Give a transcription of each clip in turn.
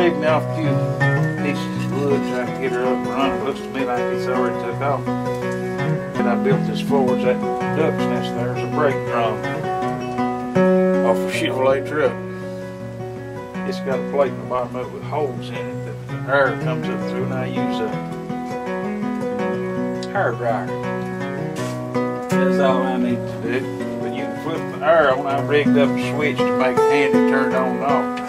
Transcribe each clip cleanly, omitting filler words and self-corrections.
rigged me off a few pieces of wood so I can get her up and running. It looks to me like it's already took off. And I built this forwards, that duck's nest there's a brake drum off a Chevrolet truck. It's got a plate in the bottom of it with holes in it that the air comes up through, and I use a hair dryer. That's all I need to do. But you can flip the air on. I rigged up a switch to make it handy, turn it on and off.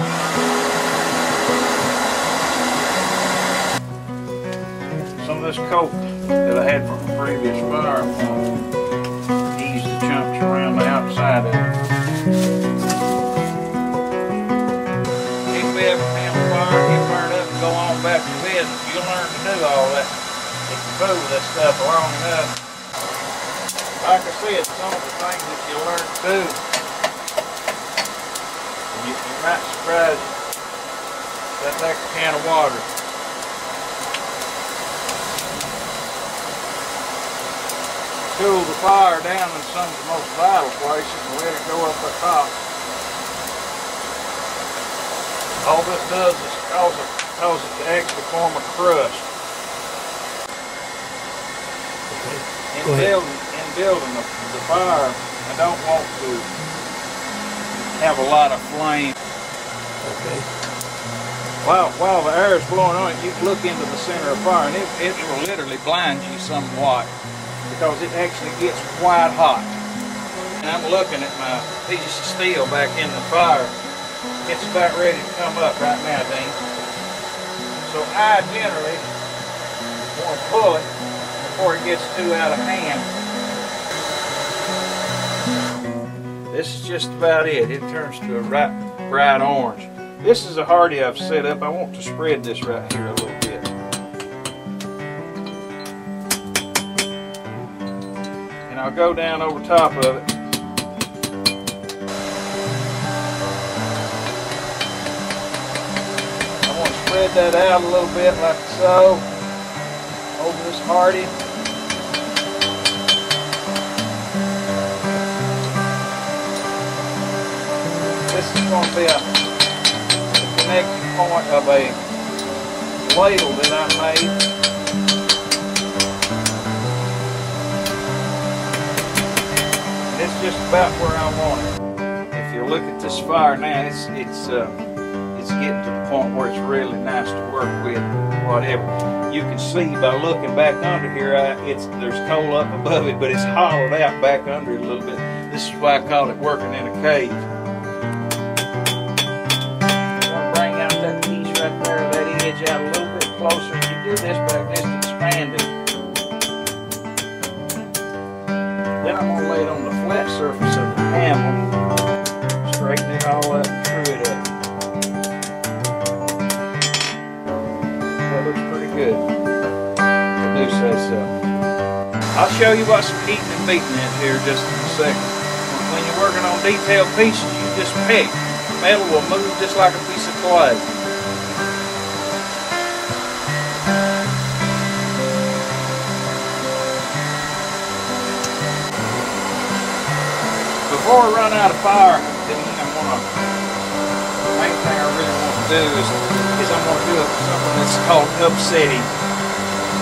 Some of this coke that I had from a previous fire, I'm going to ease the chunks around the outside of it. If we ever found a fire, get burned up and go on back to business, you'll learn to do all that. If you fool with this stuff long enough. Like I said, some of the things that you learn to do, you might surprise you. That's like a can of water. Cool the fire down in some of the most vital places and let it go up at top. All this does is cause it to actually form a crust. In building the fire, I don't want to have a lot of flame. Okay. While the air is blowing on it, you can look into the center of the fire and it will literally blind you somewhat because it actually gets quite hot. And I'm looking at my piece of steel back in the fire. It's about ready to come up right now, Dean. So I generally want to pull it before it gets too out of hand. This is just about it. It turns to a bright orange. This is a hardy I've set up. I want to spread this right here a little bit. And I'll go down over top of it. I want to spread that out a little bit like so over this hardy. This is going to be a connecting point of a ladle that I made. And it's just about where I want it. If you look at this fire now, it's getting to the point where it's really nice to work with. Whatever you can see by looking back under here, there's coal up above it, but it's hollowed out back under it a little bit. This is why I call it working in a cave. Right there, that edge out a little bit closer. You do this by just expanding. Then I'm going to lay it on the flat surface of the handle, straighten it all up and screw it up. That looks pretty good. I do say so. I'll show you what some heating and beating is here just in a second. When you're working on detailed pieces, you just pick. Metal will move just like a piece of clay. Before we run out of fire, the main thing I really want to do is I'm going to do something that's called upsetting.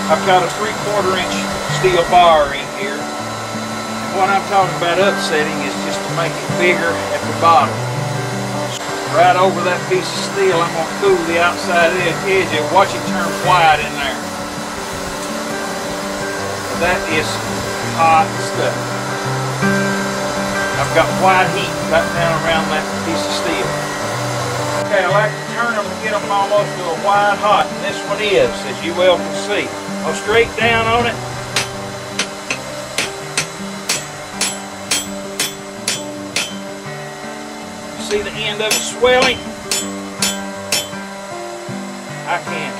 I've got a 3/4 inch steel bar in here. And what I'm talking about upsetting is just to make it bigger at the bottom. Right over that piece of steel, I'm going to cool the outside edge and watch it turn white in there. That is hot stuff. I've got white heat right down around that piece of steel. Okay, I like to turn them and get them almost to a white hot, and this one is, as you well can see. I'll straight down on it. See the end of it swelling? I can.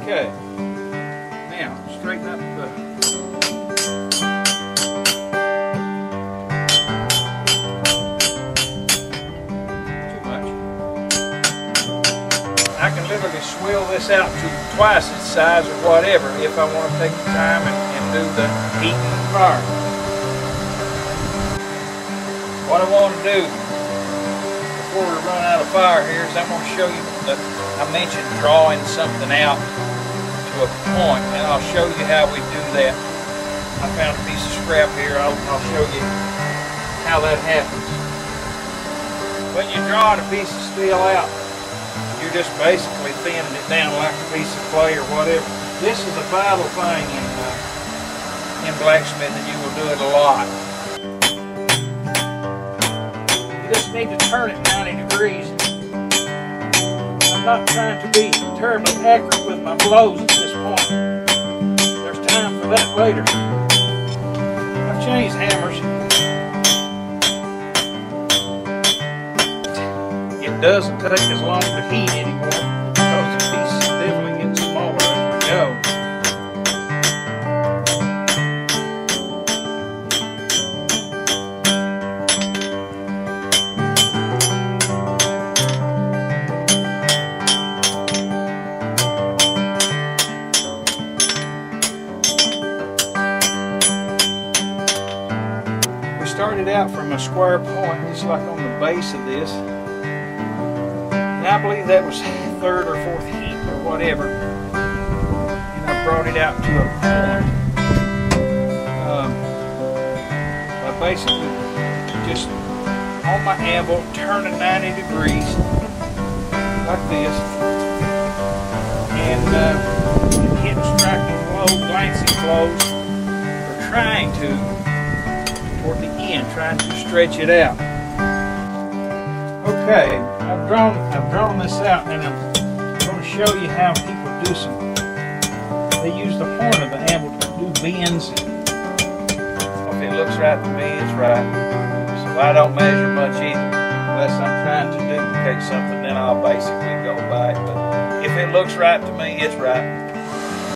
Okay. Now, straighten up the I can literally swill this out to twice its size or whatever if I want to take the time and do the heat and fire. What I want to do before we run out of fire here is I'm going to show you that I mentioned drawing something out to a point, and I'll show you how we do that. I found a piece of scrap here. I'll show you how that happens. When you're drawing a piece of steel out, you're just basically thinning it down like a piece of clay or whatever. This is a vital thing in blacksmithing. You will do it a lot. You just need to turn it 90 degrees. I'm not trying to be terribly accurate with my blows at this point. There's time for that later. I've changed hammers. It doesn't take as long to heat anymore because the pieces definitely get smaller as we go. We started out from a square point, just like on the base of this. I believe that was 3rd or 4th heat or whatever, and I brought it out to a point. I basically just on my anvil turning 90 degrees like this, and hitting striking blows, glancing blows, or trying to toward the end, trying to stretch it out. Okay, I've drawn this out, and I'm going to show you how people do they use the horn of the anvil to do bends. If it looks right to me, it's right. So I don't measure much either. Unless I'm trying to duplicate something, then I'll basically go by it. But if it looks right to me, it's right.